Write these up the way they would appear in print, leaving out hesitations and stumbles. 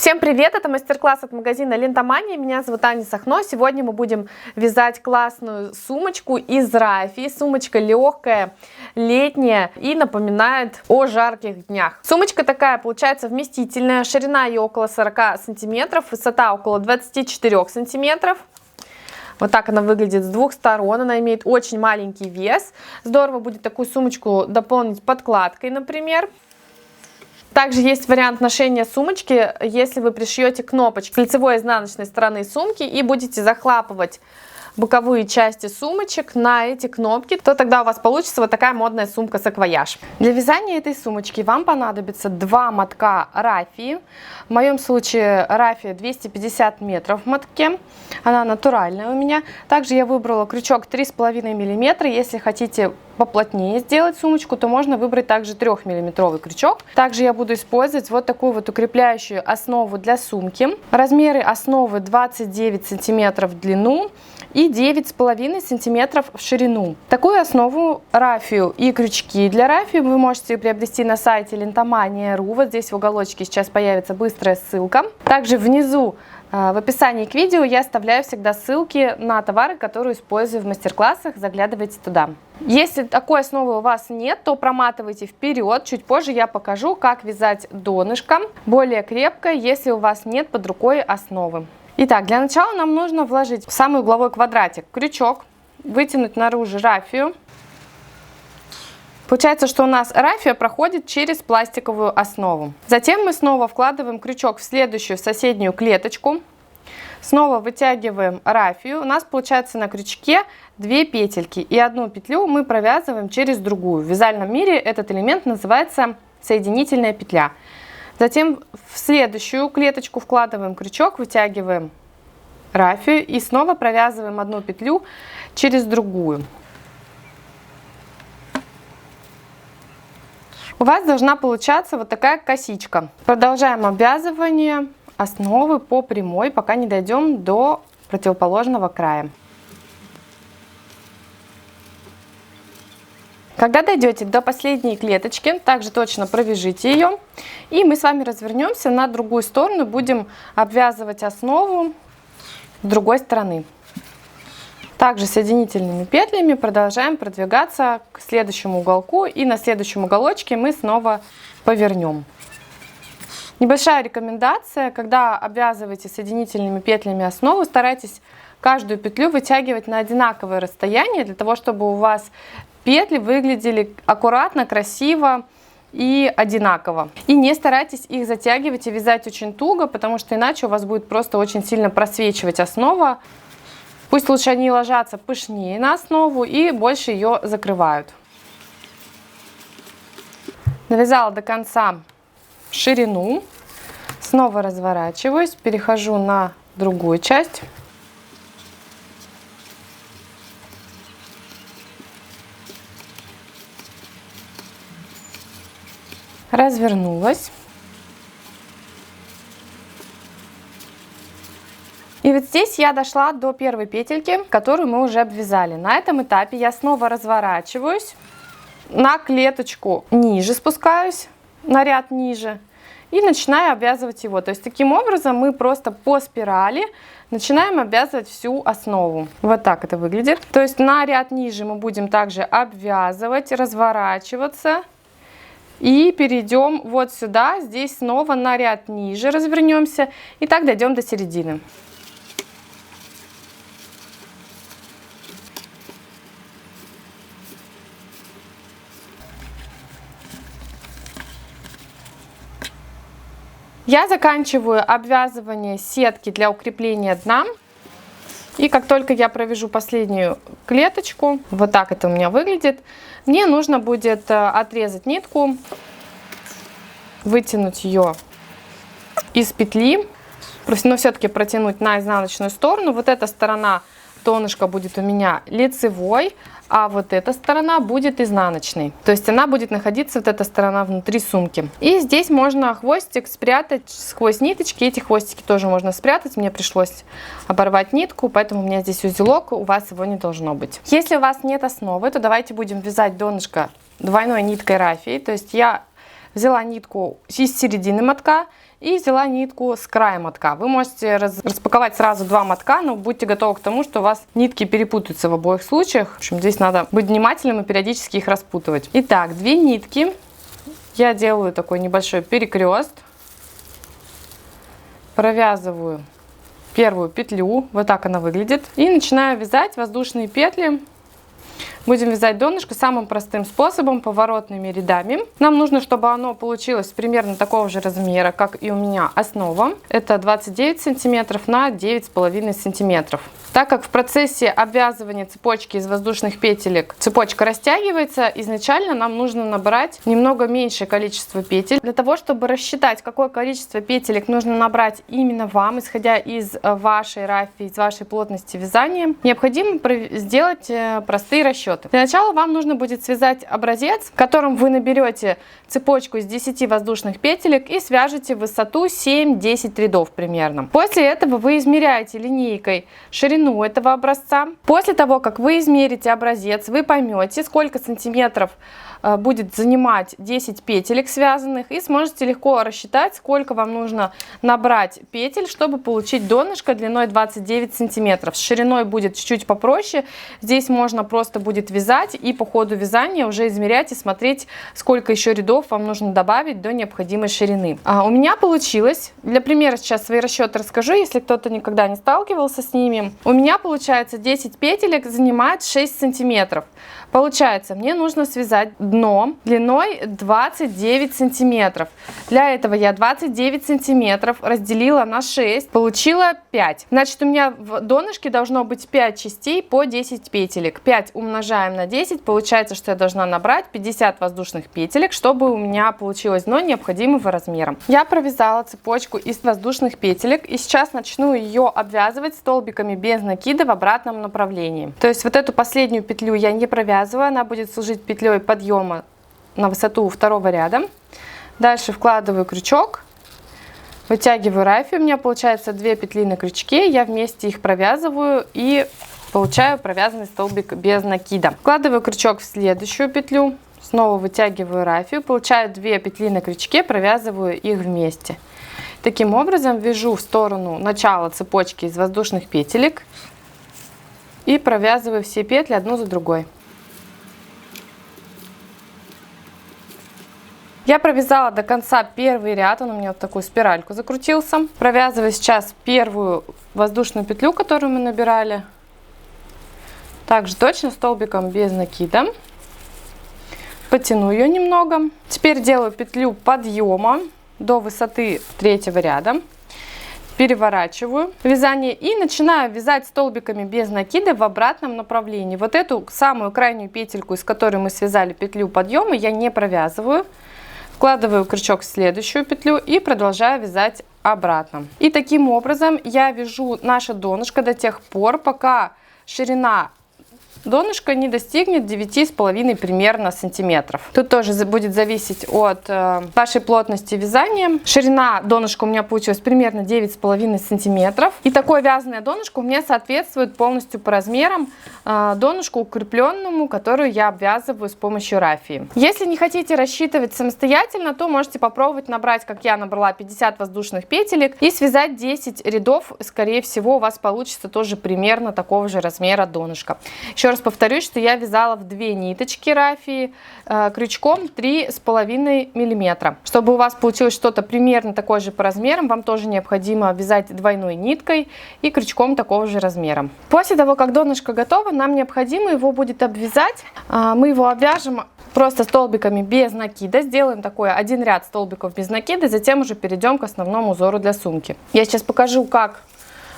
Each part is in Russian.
Всем привет! Это мастер-класс от магазина Лентомания. Меня зовут Аня Сахно. Сегодня мы будем вязать классную сумочку из рафии. Сумочка легкая, летняя и напоминает о жарких днях. Сумочка такая получается вместительная. Ширина ее около 40 сантиметров, высота около 24 сантиметров. Вот так она выглядит с двух сторон. Она имеет очень маленький вес. Здорово будет такую сумочку дополнить подкладкой, например. Также есть вариант ношения сумочки, если вы пришьете кнопочки с лицевой и изнаночной стороны сумки и будете захлапывать боковые части сумочек на эти кнопки, то тогда у вас получится вот такая модная сумка-саквояж. Для вязания этой сумочки вам понадобится 2 мотка рафии. В моем случае рафия 250 метров в мотке. Она натуральная у меня. Также я выбрала крючок 3,5 мм. Если хотите поплотнее сделать сумочку, то можно выбрать также 3-миллиметровый крючок. Также я буду использовать вот такую вот укрепляющую основу для сумки. Размеры основы 29 сантиметров в длину и 9,5 сантиметров в ширину. Такую основу, рафию и крючки для рафии вы можете приобрести на сайте Lentomania.ru. Вот здесь в уголочке сейчас появится быстрая ссылка. Также внизу в описании к видео я оставляю всегда ссылки на товары, которые использую в мастер-классах. Заглядывайте туда. Если такой основы у вас нет, то проматывайте вперед. Чуть позже я покажу, как вязать донышко более крепко, если у вас нет под рукой основы. Итак, для начала нам нужно вложить в самый угловой квадратик крючок, вытянуть наружу рафию. Получается, что у нас рафия проходит через пластиковую основу. Затем мы снова вкладываем крючок в следующую, в соседнюю клеточку. Снова вытягиваем рафию. У нас получается на крючке 2 петельки. И одну петлю мы провязываем через другую. В вязальном мире этот элемент называется соединительная петля. Затем в следующую клеточку вкладываем крючок, вытягиваем рафию и снова провязываем одну петлю через другую. У вас должна получаться вот такая косичка. Продолжаем обвязывание основы по прямой, пока не дойдем до противоположного края. Когда дойдете до последней клеточки, также точно провяжите ее. И мы с вами развернемся на другую сторону, будем обвязывать основу с другой стороны. Также соединительными петлями продолжаем продвигаться к следующему уголку. И на следующем уголочке мы снова повернем. Небольшая рекомендация: когда обвязываете соединительными петлями основу, старайтесь каждую петлю вытягивать на одинаковое расстояние, для того, чтобы у вас петли выглядели аккуратно, красиво и одинаково. И не старайтесь их затягивать и вязать очень туго, потому что иначе у вас будет просто очень сильно просвечивать основа. Пусть лучше они ложатся пышнее на основу и больше ее закрывают. Навязала до конца ширину. Снова разворачиваюсь, перехожу на другую часть. Развернулась. И вот здесь я дошла до первой петельки, которую мы уже обвязали. На этом этапе я снова разворачиваюсь, на клеточку ниже спускаюсь, на ряд ниже, и начинаю обвязывать его. То есть таким образом мы просто по спирали начинаем обвязывать всю основу. Вот так это выглядит. То есть на ряд ниже мы будем также обвязывать, разворачиваться. И перейдем вот сюда, здесь снова на ряд ниже развернемся, и так дойдем до середины. Я заканчиваю обвязывание сетки для укрепления дна. И как только я провяжу последнюю клеточку, вот так это у меня выглядит, мне нужно будет отрезать нитку, вытянуть ее из петли, но все-таки протянуть на изнаночную сторону. Вот эта сторона донышка будет у меня лицевой, а вот эта сторона будет изнаночной. То есть она будет находиться, вот эта сторона, внутри сумки. И здесь можно хвостик спрятать сквозь ниточки. Эти хвостики тоже можно спрятать. Мне пришлось оборвать нитку, поэтому у меня здесь узелок, у вас его не должно быть. Если у вас нет основы, то давайте будем вязать донышко двойной ниткой рафии. То есть я взяла нитку из середины мотка и взяла нитку с края мотка. Вы можете распаковать сразу 2 мотка, но будьте готовы к тому, что у вас нитки перепутаются в обоих случаях. В общем, здесь надо быть внимательным и периодически их распутывать. Итак, 2 нитки. Я делаю такой небольшой перекрест. Провязываю первую петлю, вот так она выглядит. И начинаю вязать воздушные петли. Будем вязать донышко самым простым способом, поворотными рядами. Нам нужно, чтобы оно получилось примерно такого же размера, как и у меня основа. Это 29 сантиметров на 9,5 сантиметров. Так как в процессе обвязывания цепочки из воздушных петелек цепочка растягивается, изначально нам нужно набрать немного меньшее количество петель. Для того, чтобы рассчитать, какое количество петелек нужно набрать именно вам, исходя из вашей рафии, из вашей плотности вязания, необходимо сделать простые расчеты. Для начала вам нужно будет связать образец, в котором вы наберете цепочку из 10 воздушных петелек и свяжете высоту 7-10 рядов примерно. После этого вы измеряете линейкой ширину этого образца. После того, как вы измерите образец, вы поймете, сколько сантиметров будет занимать 10 петелек связанных, и сможете легко рассчитать, сколько вам нужно набрать петель, чтобы получить донышко длиной 29 сантиметров. С шириной будет чуть-чуть попроще. Здесь можно просто будет вязать и по ходу вязания уже измерять и смотреть, сколько еще рядов вам нужно добавить до необходимой ширины. У меня получилось, для примера сейчас свои расчеты расскажу, если кто-то никогда не сталкивался с ними. У меня получается 10 петелек занимает 6 сантиметров. Получается, мне нужно связать дно длиной 29 сантиметров. Для этого я 29 сантиметров разделила на 6, получила 5. Значит, у меня в донышке должно быть 5 частей по 10 петелек. 5 умножаем на 10, получается, что я должна набрать 50 воздушных петелек, чтобы у меня получилось дно необходимого размера. Я провязала цепочку из воздушных петелек и сейчас начну ее обвязывать столбиками без накида в обратном направлении. То есть вот эту последнюю петлю я не провязываю, она будет служить петлей подъема на высоту второго ряда. Дальше вкладываю крючок, вытягиваю рафию, у меня получается 2 петли на крючке, я вместе их провязываю и получаю провязанный столбик без накида. Вкладываю крючок в следующую петлю, снова вытягиваю рафию, получаю 2 петли на крючке, провязываю их вместе. Таким образом вяжу в сторону начала цепочки из воздушных петелек и провязываю все петли одну за другой. Я провязала до конца первый ряд, он у меня вот такую спиральку закрутился. Провязываю сейчас первую воздушную петлю, которую мы набирали. Также точно столбиком без накида. Потяну ее немного. Теперь делаю петлю подъема до высоты третьего ряда. Переворачиваю вязание и начинаю вязать столбиками без накида в обратном направлении. Вот эту самую крайнюю петельку, из которой мы связали петлю подъема, я не провязываю. Вкладываю крючок в следующую петлю и продолжаю вязать обратно. И таким образом я вяжу наше донышко до тех пор, пока ширина донышко не достигнет 9,5 примерно сантиметров. Тут тоже будет зависеть от вашей плотности вязания. Ширина донышка у меня получилась примерно 9,5 сантиметров. И такое вязаное донышко у меня соответствует полностью по размерам донышку укрепленному, которую я обвязываю с помощью рафии. Если не хотите рассчитывать самостоятельно, то можете попробовать набрать, как я набрала, 50 воздушных петелек и связать 10 рядов. Скорее всего, у вас получится тоже примерно такого же размера донышка. Еще раз повторюсь, что я вязала в 2 ниточки рафии крючком 3,5 мм. Чтобы у вас получилось что-то примерно такое же по размерам, вам тоже необходимо вязать двойной ниткой и крючком такого же размера. После того, как донышко готово, нам необходимо его будет обвязать. Мы его обвяжем просто столбиками без накида. Сделаем такой один ряд столбиков без накида, затем уже перейдем к основному узору для сумки. Я сейчас покажу, как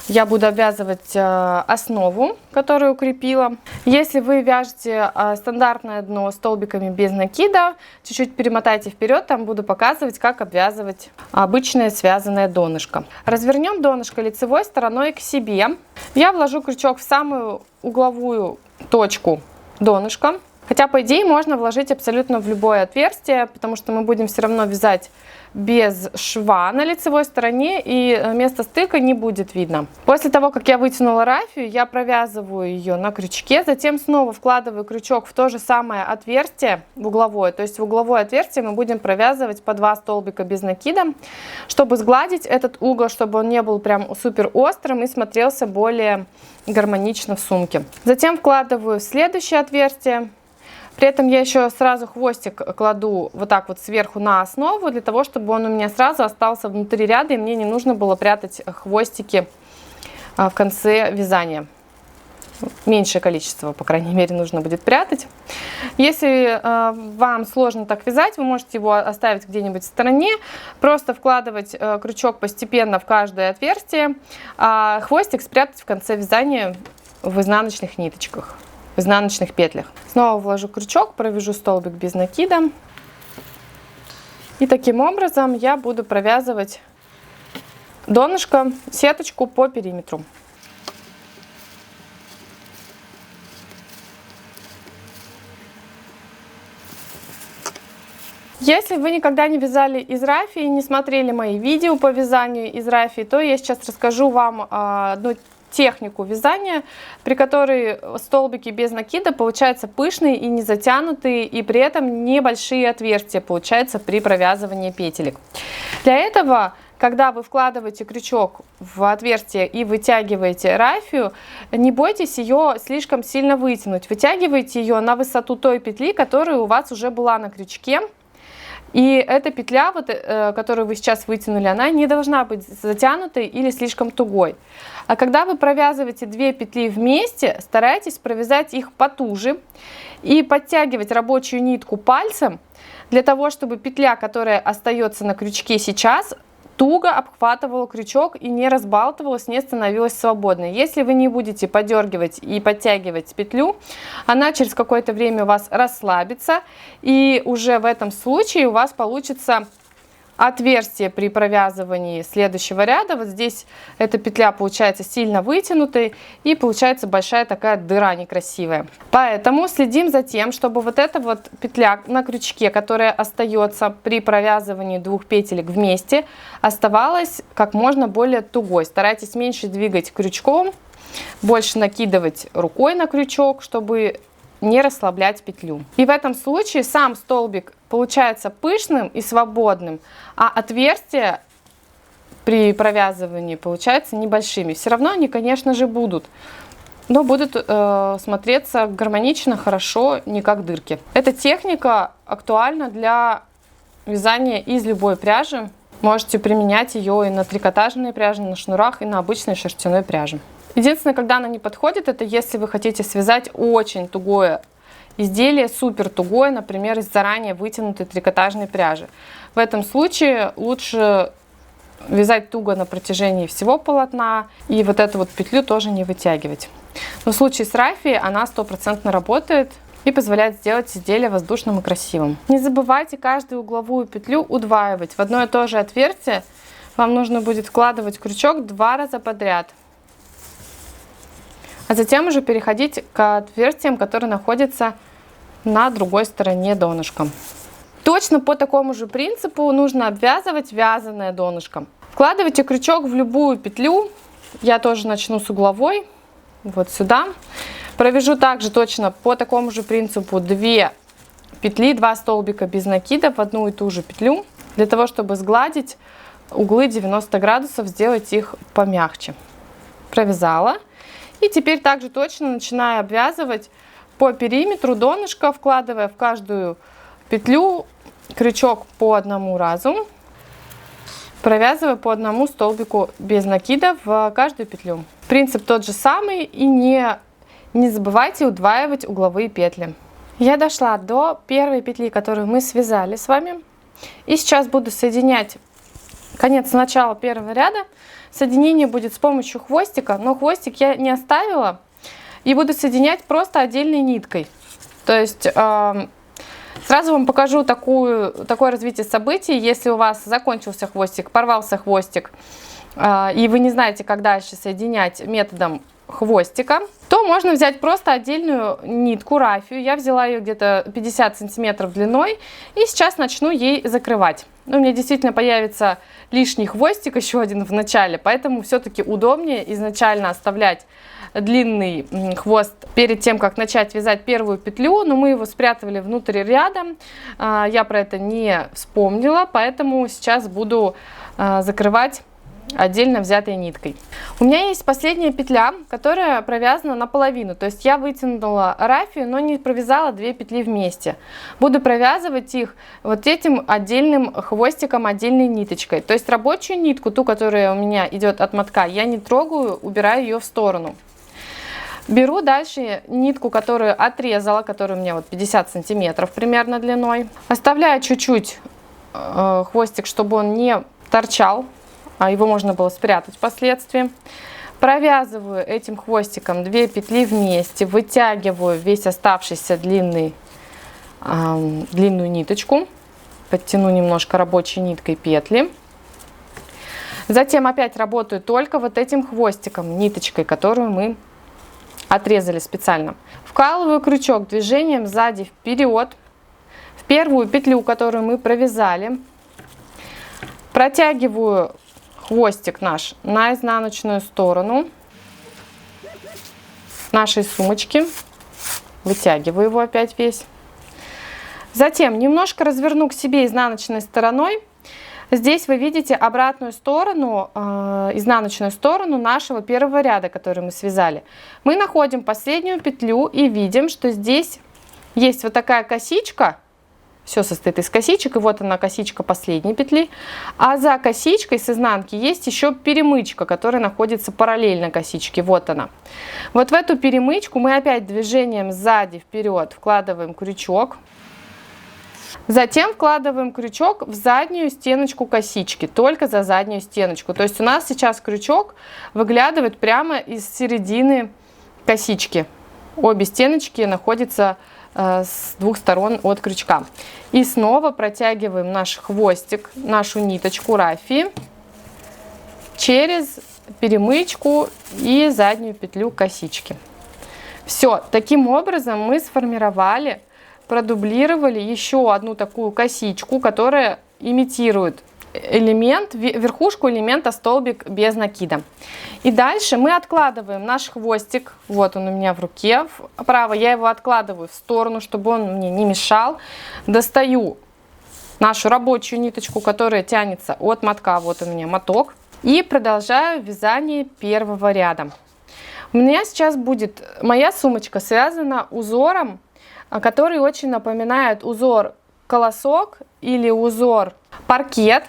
я буду обвязывать основу, которую укрепила. Если вы вяжете стандартное дно столбиками без накида, чуть-чуть перемотайте вперед, там буду показывать, как обвязывать обычное связанное донышко. Развернем донышко лицевой стороной к себе. Я вложу крючок в самую угловую точку донышка. Хотя, по идее, можно вложить абсолютно в любое отверстие, потому что мы будем все равно вязать без шва на лицевой стороне, и место стыка не будет видно. После того, как я вытянула рафию, я провязываю ее на крючке, затем снова вкладываю крючок в то же самое отверстие, в угловое. То есть в угловое отверстие мы будем провязывать по 2 столбика без накида, чтобы сгладить этот угол, чтобы он не был прям супер острым и смотрелся более гармонично в сумке. Затем вкладываю в следующее отверстие. При этом я еще сразу хвостик кладу вот так вот сверху на основу, для того, чтобы он у меня сразу остался внутри ряда, и мне не нужно было прятать хвостики в конце вязания. Меньшее количество, по крайней мере, нужно будет прятать. Если вам сложно так вязать, вы можете его оставить где-нибудь в стороне, просто вкладывать крючок постепенно в каждое отверстие, а хвостик спрятать в конце вязания в изнаночных ниточках, в изнаночных петлях. Снова вложу крючок, провяжу столбик без накида. И таким образом я буду провязывать донышко, сеточку по периметру. Если вы никогда не вязали из рафии, не смотрели мои видео по вязанию из рафии, то я сейчас расскажу вам одну технику вязания, при которой столбики без накида получаются пышные и не затянутые, и при этом небольшие отверстия получаются при провязывании петелек. Для этого, когда вы вкладываете крючок в отверстие и вытягиваете рафию, не бойтесь ее слишком сильно вытянуть. Вытягивайте ее на высоту той петли, которая у вас уже была на крючке. И эта петля, которую вы сейчас вытянули, она не должна быть затянутой или слишком тугой. А когда вы провязываете 2 петли вместе, старайтесь провязать их потуже и подтягивать рабочую нитку пальцем, для того, чтобы петля, которая остается на крючке сейчас, туго обхватывала крючок и не разбалтывалась, не становилась свободной. Если вы не будете подергивать и подтягивать петлю, она через какое-то время у вас расслабится, и уже в этом случае у вас получится отверстие при провязывании следующего ряда. Вот здесь эта петля получается сильно вытянутой, и получается большая такая дыра некрасивая. Поэтому следим за тем, чтобы вот эта вот петля на крючке, которая остается при провязывании 2 петелек вместе, оставалась как можно более тугой. Старайтесь меньше двигать крючком, больше накидывать рукой на крючок, чтобы не расслаблять петлю. И в этом случае сам столбик получается пышным и свободным, а отверстия при провязывании получаются небольшими. Все равно они, конечно же, будут, но будут смотреться гармонично, хорошо, не как дырки. Эта техника актуальна для вязания из любой пряжи. Можете применять ее и на трикотажной пряже, на шнурах, и на обычной шерстяной пряже. Единственное, когда она не подходит, это если вы хотите связать очень тугое изделие, супер тугое, например, из заранее вытянутой трикотажной пряжи. В этом случае лучше вязать туго на протяжении всего полотна, и вот эту вот петлю тоже не вытягивать. Но в случае с рафией она 100% работает и позволяет сделать изделие воздушным и красивым. Не забывайте каждую угловую петлю удваивать. В одно и то же отверстие вам нужно будет вкладывать крючок 2 раза подряд. А затем уже переходить к отверстиям, которые находятся на другой стороне донышка. Точно по такому же принципу нужно обвязывать вязаное донышко. Вкладывайте крючок в любую петлю. Я тоже начну с угловой. Вот сюда. Провяжу также точно по такому же принципу 2 петли, 2 столбика без накида в одну и ту же петлю. Для того, чтобы сгладить углы 90 градусов, сделать их помягче. Провязала. И теперь также точно начинаю обвязывать по периметру донышка, вкладывая в каждую петлю крючок по одному разу, провязывая по одному столбику без накида в каждую петлю. Принцип тот же самый, и не забывайте удваивать угловые петли. Я дошла до первой петли, которую мы связали с вами, и сейчас буду соединять конец начала первого ряда. Соединение будет с помощью хвостика, но хвостик я не оставила, и буду соединять просто отдельной ниткой. То есть сразу вам покажу такое развитие событий. Если у вас закончился хвостик, порвался хвостик, и вы не знаете, как дальше соединять методом хвостика, то можно взять просто отдельную нитку рафию. Я взяла ее где-то 50 сантиметров длиной и сейчас начну ей закрывать. У меня действительно появится лишний хвостик, еще один в начале, поэтому все-таки удобнее изначально оставлять длинный хвост перед тем, как начать вязать первую петлю, но мы его спрятали внутрь ряда, я про это не вспомнила, поэтому сейчас буду закрывать отдельно взятой ниткой. У меня есть последняя петля, которая провязана наполовину, то есть я вытянула рафию, но не провязала 2 петли вместе. Буду провязывать их вот этим отдельным хвостиком, отдельной ниточкой. То есть рабочую нитку, ту, которая у меня идет от мотка, я не трогаю, убираю ее в сторону. Беру дальше нитку, которую отрезала, которая у меня вот 50 сантиметров примерно длиной. Оставляю чуть-чуть хвостик, чтобы он не торчал, а его можно было спрятать впоследствии. Провязываю этим хвостиком 2 петли вместе, вытягиваю весь оставшийся длинную ниточку, подтяну немножко рабочей ниткой петли. Затем опять работаю только вот этим хвостиком, ниточкой, которую мы отрезали специально. Вкалываю крючок движением сзади вперед в первую петлю, которую мы провязали. Протягиваю хвостик наш на изнаночную сторону нашей сумочки. Вытягиваю его опять весь. Затем немножко разверну к себе изнаночной стороной. Здесь вы видите обратную сторону, изнаночную сторону нашего первого ряда, который мы связали. Мы находим последнюю петлю и видим, что здесь есть вот такая косичка. Все состоит из косичек, и вот она косичка последней петли. А за косичкой с изнанки есть еще перемычка, которая находится параллельно косичке. Вот она. Вот в эту перемычку мы опять движением сзади вперед вкладываем крючок. Затем вкладываем крючок в заднюю стеночку косички, только за заднюю стеночку. То есть у нас сейчас крючок выглядывает прямо из середины косички. Обе стеночки находятся с двух сторон от крючка. И снова протягиваем наш хвостик, нашу ниточку рафии через перемычку и заднюю петлю косички. Все, таким образом мы сформировали, продублировали еще одну такую косичку, которая имитирует элемент, верхушку элемента столбик без накида. И дальше мы откладываем наш хвостик, вот он у меня в руке вправо, я его откладываю в сторону, чтобы он мне не мешал. Достаю нашу рабочую ниточку, которая тянется от мотка, вот у меня моток, и продолжаю вязание первого ряда. У меня сейчас будет моя сумочка связана узором, который очень напоминает узор колосок или узор паркет.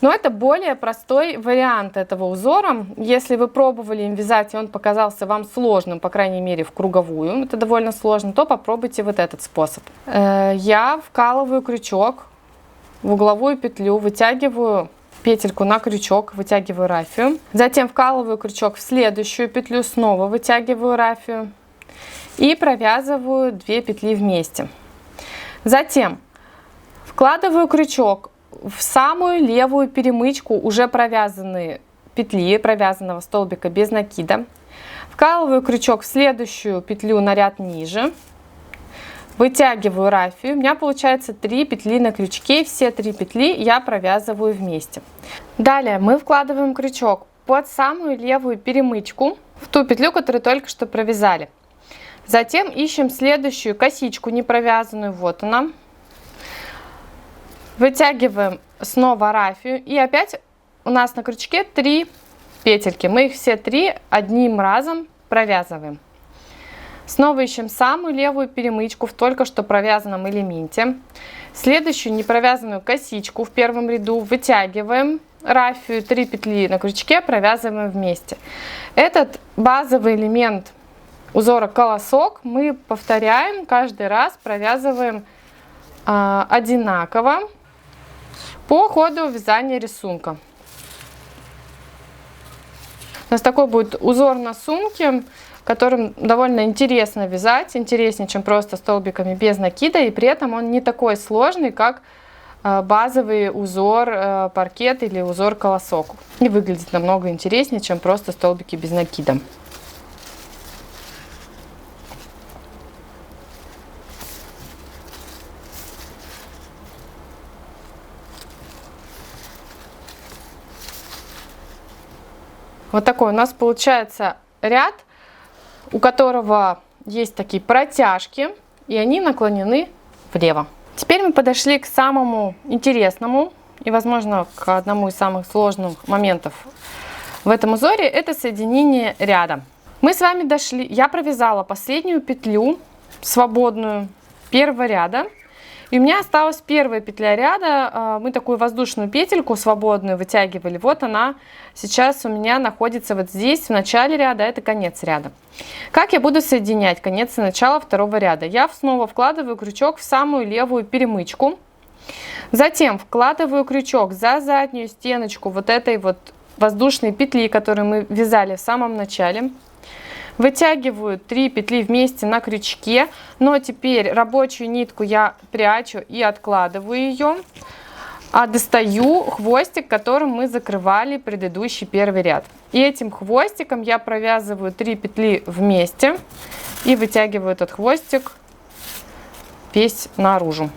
Но это более простой вариант этого узора. Если вы пробовали им вязать, и он показался вам сложным, по крайней мере в круговую, это довольно сложно, то попробуйте вот этот способ. Я вкалываю крючок в угловую петлю, вытягиваю петельку на крючок, вытягиваю рафию. Затем вкалываю крючок в следующую петлю, снова вытягиваю рафию и провязываю 2 петли вместе. Затем вкладываю крючок в самую левую перемычку уже провязанные петли, провязанного столбика без накида. Вкалываю крючок в следующую петлю на ряд ниже. Вытягиваю рафию. У меня получается 3 петли на крючке. Все 3 петли я провязываю вместе. Далее мы вкладываем крючок под самую левую перемычку, в ту петлю, которую только что провязали. Затем ищем следующую косичку не провязанную. Вот она. Вытягиваем снова рафию, и опять у нас на крючке 3 петельки. Мы их все 3 одним разом провязываем. Снова ищем самую левую перемычку в только что провязанном элементе. Следующую непровязанную косичку в первом ряду вытягиваем рафию, 3 петли на крючке провязываем вместе. Этот базовый элемент узора колосок мы повторяем каждый раз, провязываем одинаково по ходу вязания рисунка. У нас такой будет узор на сумке, которым довольно интересно вязать, интереснее, чем просто столбиками без накида, и при этом он не такой сложный, как базовый узор паркет или узор колосок. И выглядит намного интереснее, чем просто столбики без накида. Вот такой у нас получается ряд, у которого есть такие протяжки, и они наклонены влево. Теперь мы подошли к самому интересному и, возможно, к одному из самых сложных моментов в этом узоре. Это соединение ряда. Мы с вами дошли, я провязала последнюю петлю свободную первого ряда. И у меня осталась первая петля ряда. Мы такую воздушную петельку свободную вытягивали. Вот она сейчас у меня находится вот здесь, в начале ряда, это конец ряда. Как я буду соединять конец и начало второго ряда? Я снова вкладываю крючок в самую левую перемычку. Затем вкладываю крючок за заднюю стеночку вот этой вот воздушной петли, которую мы вязали в самом начале. Вытягиваю 3 петли вместе на крючке, но теперь рабочую нитку я прячу и откладываю ее, а достаю хвостик, которым мы закрывали предыдущий первый ряд. И этим хвостиком я провязываю 3 петли вместе и вытягиваю этот хвостик весь наружу.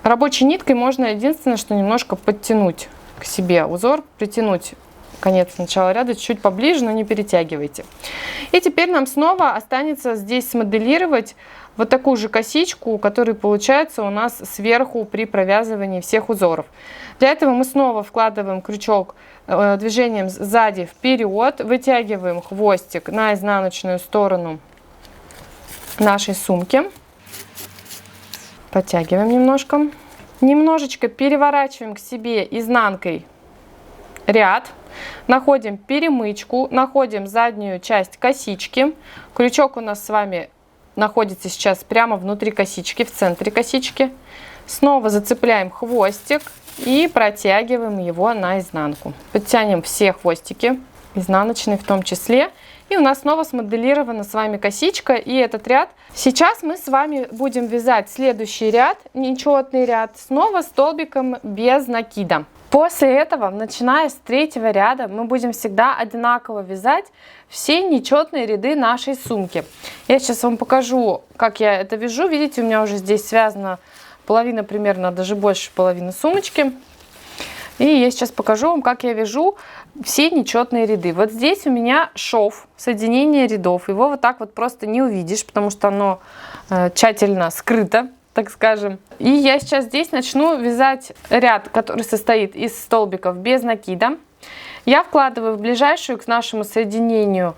Рабочей ниткой можно единственное, что немножко подтянуть к себе узор, притянуть конец начала ряда чуть поближе, но не перетягивайте. И теперь нам снова останется здесь смоделировать вот такую же косичку, которая получается у нас сверху при провязывании всех узоров. Для этого мы снова вкладываем крючок движением сзади вперед, вытягиваем хвостик на изнаночную сторону нашей сумки, подтягиваем немножко, немножечко переворачиваем к себе изнанкой ряд. Находим перемычку, находим заднюю часть косички. Крючок у нас с вами находится сейчас прямо внутри косички, в центре косички. Снова зацепляем хвостик и протягиваем его наизнанку. Подтянем все хвостики, изнаночные в том числе. И у нас снова смоделирована с вами косичка и этот ряд. Сейчас мы с вами будем вязать следующий ряд, нечетный ряд, снова столбиком без накида. После этого, начиная с третьего ряда, мы будем всегда одинаково вязать все нечетные ряды нашей сумки. Я сейчас вам покажу, как я это вяжу. Видите, у меня уже здесь связана половина, примерно даже больше половины сумочки. И я сейчас покажу вам, как я вяжу все нечетные ряды. Вот здесь у меня шов, соединение рядов. Его вот так вот просто не увидишь, потому что оно тщательно скрыто, так скажем. И я сейчас здесь начну вязать ряд, который состоит из столбиков без накида. Я вкладываю в ближайшую к нашему соединению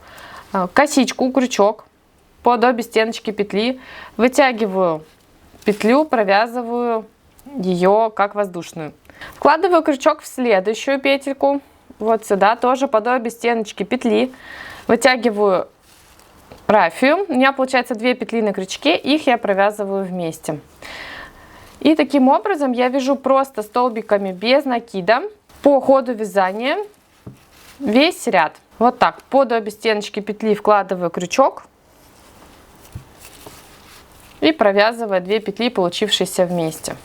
косичку, крючок под обе стеночки петли, вытягиваю петлю, провязываю ее как воздушную. Вкладываю крючок в следующую петельку, вот сюда, тоже под обе стеночки петли, вытягиваю рафию. У меня получается 2 петли на крючке, их я провязываю вместе. И таким образом я вяжу просто столбиками без накида по ходу вязания весь ряд. Вот так, под обе стеночки петли вкладываю крючок и провязываю 2 петли, получившиеся вместе.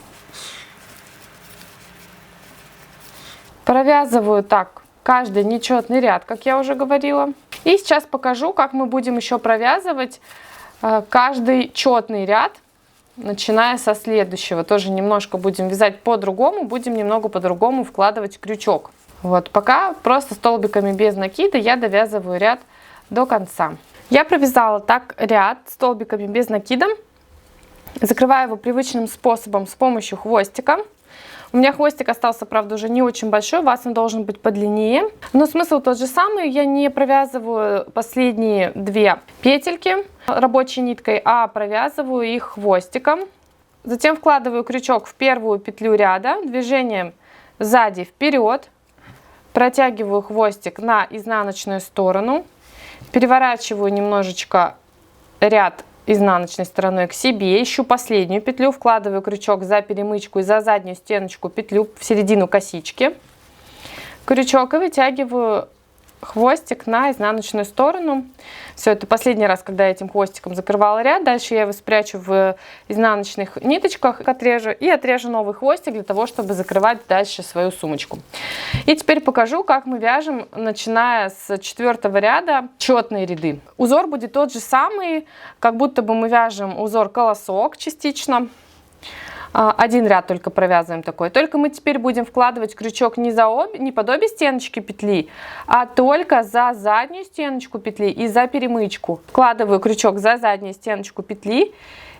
Провязываю так каждый нечетный ряд, как я уже говорила. И сейчас покажу, как мы будем еще провязывать каждый четный ряд, начиная со следующего. Тоже немножко будем вязать по-другому, будем немного по-другому вкладывать крючок. Вот, пока просто столбиками без накида я довязываю ряд до конца. Я провязала так ряд столбиками без накида. Закрываю его привычным способом с помощью хвостика. У меня хвостик остался, правда, уже не очень большой, у вас он должен быть подлиннее. Но смысл тот же самый, я не провязываю последние 2 петельки рабочей ниткой, а провязываю их хвостиком. Затем вкладываю крючок в первую петлю ряда, движением сзади вперед, протягиваю хвостик на изнаночную сторону, переворачиваю немножечко ряд изнаночной стороной к себе, ищу последнюю петлю, вкладываю крючок за перемычку и за заднюю стеночку петлю в середину косички, крючок и вытягиваю хвостик на изнаночную сторону. Все, это последний раз, когда я этим хвостиком закрывала ряд. Дальше я его спрячу в изнаночных ниточках, отрежу и отрежу новый хвостик для того, чтобы закрывать дальше свою сумочку. И теперь покажу, как мы вяжем, начиная с 4-го ряда, четные ряды. Узор будет тот же самый, как будто бы мы вяжем узор колосок частично. Один ряд только провязываем такой. Только мы теперь будем вкладывать крючок не под обе стеночки петли, а только за заднюю стеночку петли и за перемычку. Вкладываю крючок за заднюю стеночку петли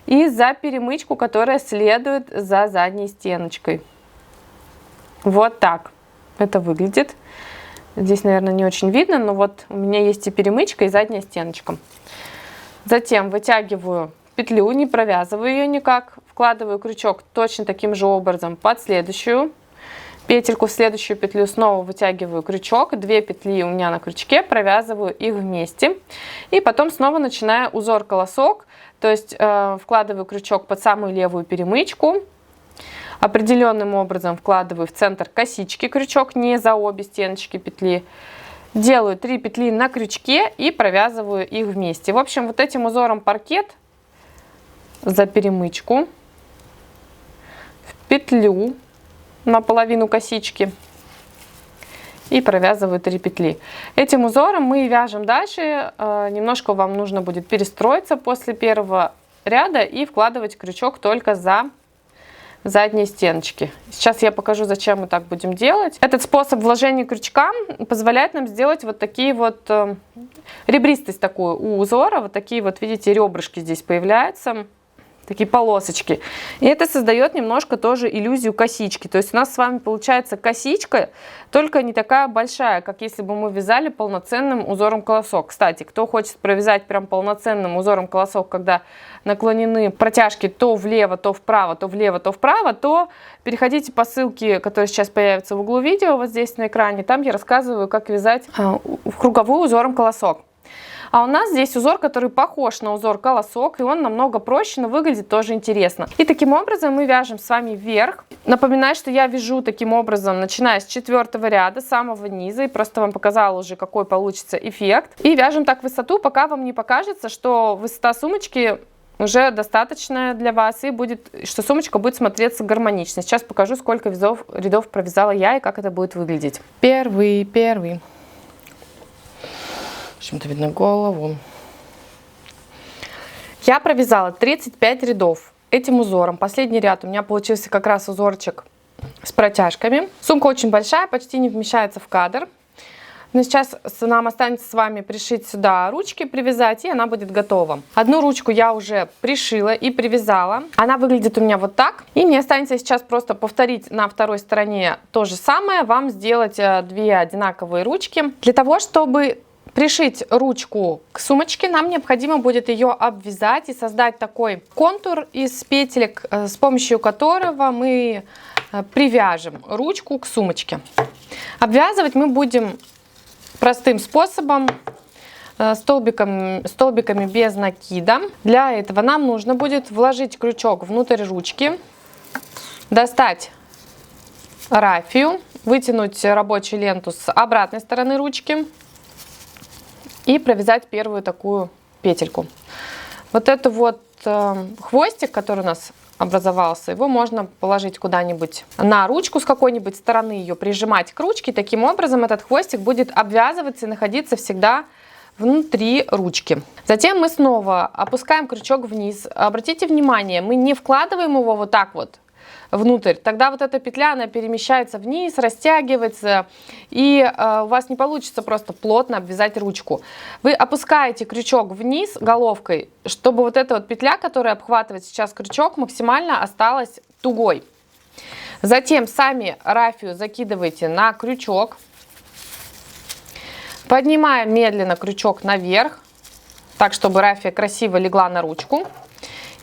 и за перемычку, которая следует за задней стеночкой. Вот так это выглядит. Здесь, наверное, не очень видно, но вот у меня есть и перемычка, и задняя стеночка. Затем вытягиваю петлю, не провязываю ее никак, вкладываю крючок точно таким же образом под следующую петельку, в следующую петлю снова вытягиваю крючок, 2 петли у меня на крючке, провязываю их вместе, и потом снова начинаю узор колосок, то есть вкладываю крючок под самую левую перемычку, определенным образом вкладываю в центр косички крючок, не за обе стеночки петли, делаю 3 петли на крючке и провязываю их вместе. В общем, вот этим узором паркет за перемычку, в петлю на половину косички и провязываю 3 петли. Этим узором мы вяжем дальше. Немножко вам нужно будет перестроиться после первого ряда и вкладывать крючок только за задние стеночки. Сейчас я покажу, зачем мы так будем делать. Этот способ вложения крючка позволяет нам сделать вот такие вот ребристость такую у узора. Вот такие вот, видите, ребрышки здесь появляются. Такие полосочки. И это создает немножко тоже иллюзию косички. То есть у нас с вами получается косичка, только не такая большая, как если бы мы вязали полноценным узором колосок. Кстати, кто хочет провязать прям полноценным узором колосок, когда наклонены протяжки то влево, то вправо, то влево, то вправо, то переходите по ссылке, которая сейчас появится в углу видео, вот здесь на экране. Там я рассказываю, как вязать круговой узором колосок. А у нас здесь узор, который похож на узор колосок, и он намного проще, но выглядит тоже интересно. И таким образом мы вяжем с вами вверх. Напоминаю, что я вяжу таким образом, начиная с 4-го ряда, самого низа, и просто вам показала уже, какой получится эффект. И вяжем так высоту, пока вам не покажется, что высота сумочки уже достаточная для вас, и что сумочка будет смотреться гармонично. Сейчас покажу, сколько рядов провязала я и как это будет выглядеть. Первый. Почему-то видно голову. Я провязала 35 рядов этим узором. Последний ряд у меня получился как раз узорчик с протяжками. Сумка очень большая, почти не вмещается в кадр. Но сейчас нам останется с вами пришить сюда ручки, привязать, и она будет готова. Одну ручку я уже пришила и привязала. Она выглядит у меня вот так. И мне останется сейчас просто повторить на второй стороне то же самое. Вам сделать 2 одинаковые ручки. Для того, чтобы пришить ручку к сумочке, нам необходимо будет ее обвязать и создать такой контур из петелек, с помощью которого мы привяжем ручку к сумочке. Обвязывать мы будем простым способом, столбиками без накида. Для этого нам нужно будет вложить крючок внутрь ручки, достать рафию, вытянуть рабочую ленту с обратной стороны ручки и провязать первую такую петельку. Вот это вот хвостик, который у нас образовался, его можно положить куда-нибудь на ручку с какой-нибудь стороны, ее прижимать к ручке. Таким образом этот хвостик будет обвязываться и находиться всегда внутри ручки. Затем мы снова опускаем крючок вниз. Обратите внимание, мы не вкладываем его вот так вот внутрь, тогда вот эта петля, она перемещается вниз, растягивается, и у вас не получится просто плотно обвязать ручку. Вы опускаете крючок вниз головкой, чтобы вот эта вот петля, которая обхватывает сейчас крючок, максимально осталась тугой. Затем сами рафию закидываете на крючок, поднимаем медленно крючок наверх, так, чтобы рафия красиво легла на ручку.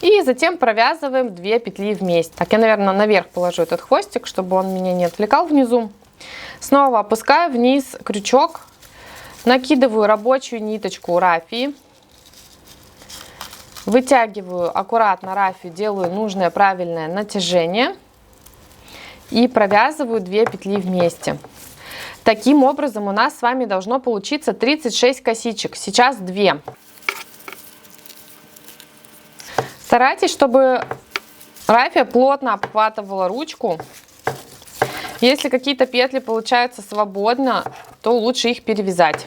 И затем провязываем 2 петли вместе. Так, я, наверное, наверх положу этот хвостик, чтобы он меня не отвлекал внизу. Снова опускаю вниз крючок, накидываю рабочую ниточку рафии, вытягиваю аккуратно рафию, делаю нужное правильное натяжение и провязываю 2 петли вместе. Таким образом у нас с вами должно получиться 36 косичек. Сейчас 2. Старайтесь, чтобы рафия плотно обхватывала ручку. Если какие-то петли получаются свободно, то лучше их перевязать.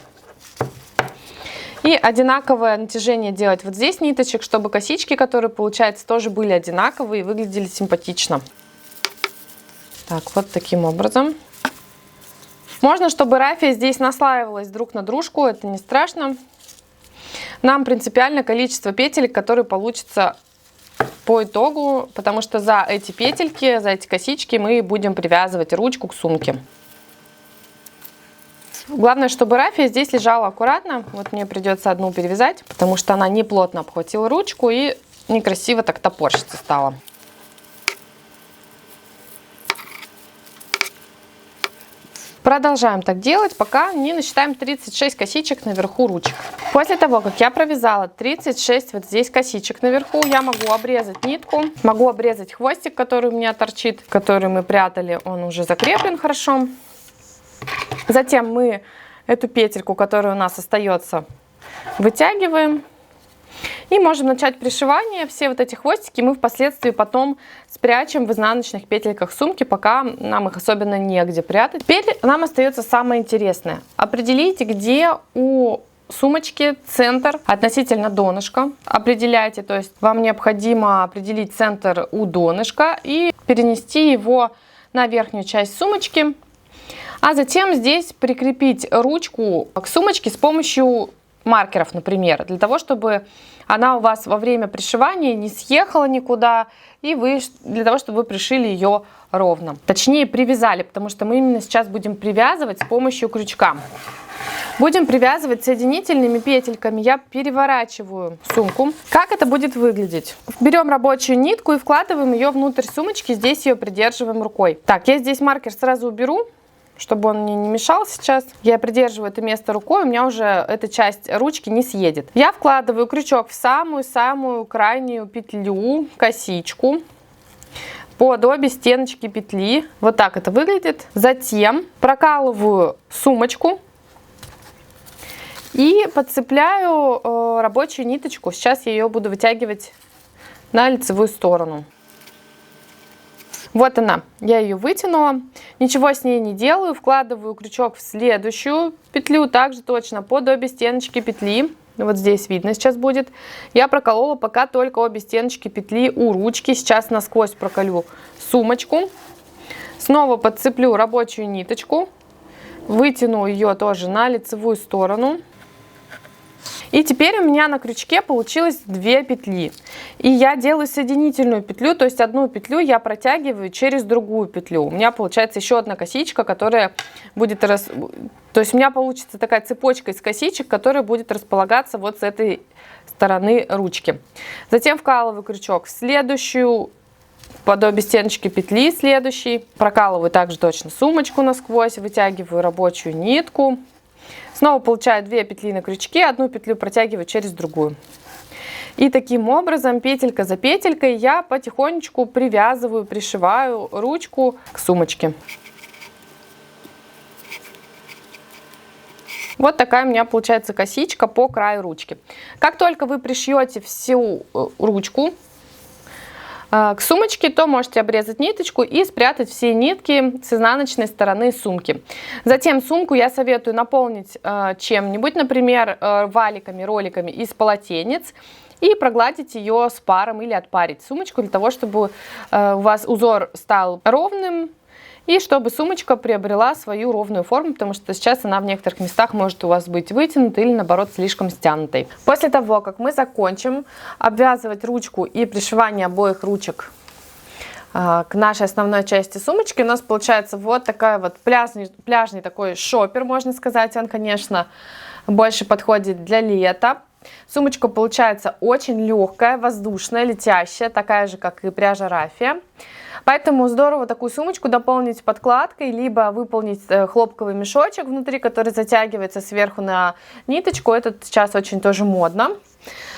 И одинаковое натяжение делать вот здесь ниточек, чтобы косички, которые получаются, тоже были одинаковые и выглядели симпатично. Так, вот таким образом. Можно, чтобы рафия здесь наслаивалась друг на дружку, это не страшно. Нам принципиально количество петелек, которые получится по итогу, потому что за эти петельки, за эти косички мы будем привязывать ручку к сумке. Главное, чтобы рафия здесь лежала аккуратно. Вот мне придется одну перевязать, потому что она не плотно обхватила ручку и некрасиво так топорщиться стала. Продолжаем так делать, пока не насчитаем 36 косичек наверху ручек. После того, как я провязала 36 вот здесь косичек наверху, я могу обрезать нитку, могу обрезать хвостик, который у меня торчит, который мы прятали, он уже закреплен хорошо. Затем мы эту петельку, которая у нас остается, вытягиваем. И можем начать пришивание. Все вот эти хвостики мы впоследствии потом спрячем в изнаночных петельках сумки, пока нам их особенно негде прятать. Теперь нам остается самое интересное. Определите, где у сумочки центр относительно донышка. Определяйте, то есть вам необходимо определить центр у донышка и перенести его на верхнюю часть сумочки. А затем здесь прикрепить ручку к сумочке с помощью маркеров, например, для того, чтобы она у вас во время пришивания не съехала никуда, и для того, чтобы вы пришили ее ровно. Точнее, привязали, потому что мы именно сейчас будем привязывать с помощью крючка. Будем привязывать соединительными петельками. Я переворачиваю сумку. Как это будет выглядеть? Берем рабочую нитку и вкладываем ее внутрь сумочки, здесь ее придерживаем рукой. Так, я здесь маркер сразу уберу, чтобы он мне не мешал сейчас. Я придерживаю это место рукой, у меня уже эта часть ручки не съедет. Я вкладываю крючок в самую-самую крайнюю петлю, косичку, под обе стеночки петли. Вот так это выглядит. Затем прокалываю сумочку и подцепляю рабочую ниточку. Сейчас я ее буду вытягивать на лицевую сторону. Вот она, я ее вытянула, ничего с ней не делаю, вкладываю крючок в следующую петлю, также точно под обе стеночки петли, вот здесь видно сейчас будет. Я проколола пока только обе стеночки петли у ручки, сейчас насквозь проколю сумочку, снова подцеплю рабочую ниточку, вытяну ее тоже на лицевую сторону. И теперь у меня на крючке получилось 2 петли. И я делаю соединительную петлю, то есть одну петлю я протягиваю через другую петлю. У меня получается еще одна косичка, которая будет... То есть у меня получится такая цепочка из косичек, которая будет располагаться вот с этой стороны ручки. Затем вкалываю крючок в следующую, под обе стеночки петли следующий. Прокалываю также точно сумочку насквозь, вытягиваю рабочую нитку. Снова получаю 2 петли на крючке, одну петлю протягиваю через другую. И таким образом, петелька за петелькой, я потихонечку привязываю, пришиваю ручку к сумочке. Вот такая у меня получается косичка по краю ручки. Как только вы пришьете всю ручку к сумочке, то можете обрезать ниточку и спрятать все нитки с изнаночной стороны сумки. Затем сумку я советую наполнить чем-нибудь, например, валиками, роликами из полотенец, и прогладить ее с паром или отпарить сумочку для того, чтобы у вас узор стал ровным и чтобы сумочка приобрела свою ровную форму, потому что сейчас она в некоторых местах может у вас быть вытянутой или наоборот слишком стянутой. После того, как мы закончим обвязывать ручку и пришивание обоих ручек к нашей основной части сумочки, у нас получается вот такая вот пляжный такой шопер, можно сказать. Он, конечно, больше подходит для лета. Сумочка получается очень легкая, воздушная, летящая, такая же, как и пряжа рафия. Поэтому здорово такую сумочку дополнить подкладкой, либо выполнить хлопковый мешочек внутри, который затягивается сверху на ниточку. Это сейчас очень тоже модно.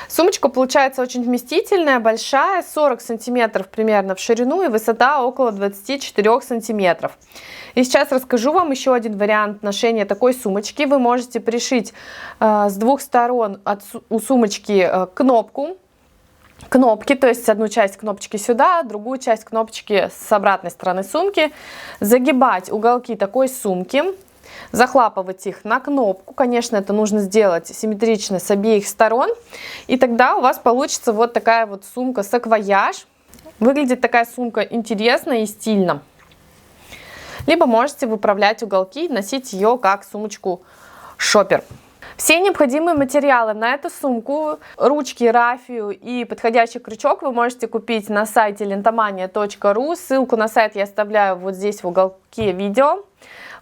Сумочка получается очень вместительная, большая, 40 сантиметров примерно в ширину и высота около 24 сантиметров. И сейчас расскажу вам еще один вариант ношения такой сумочки. Вы можете пришить с двух сторон у сумочки кнопки, то есть одну часть кнопочки сюда, другую часть кнопочки с обратной стороны сумки, загибать уголки такой сумки захлапывать их на кнопку. Конечно, это нужно сделать симметрично с обеих сторон. И тогда у вас получится вот такая вот сумка-саквояж. Выглядит такая сумка интересно и стильно. Либо можете выправлять уголки и носить ее как сумочку-шопер. Все необходимые материалы на эту сумку, ручки, рафию и подходящий крючок вы можете купить на сайте lentomania.ru. Ссылку на сайт я оставляю вот здесь в уголке видео.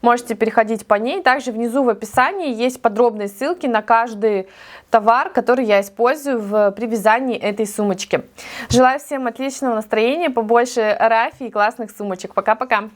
Можете переходить по ней. Также внизу в описании есть подробные ссылки на каждый товар, который я использую при вязании этой сумочки. Желаю всем отличного настроения, побольше рафии и классных сумочек. Пока-пока!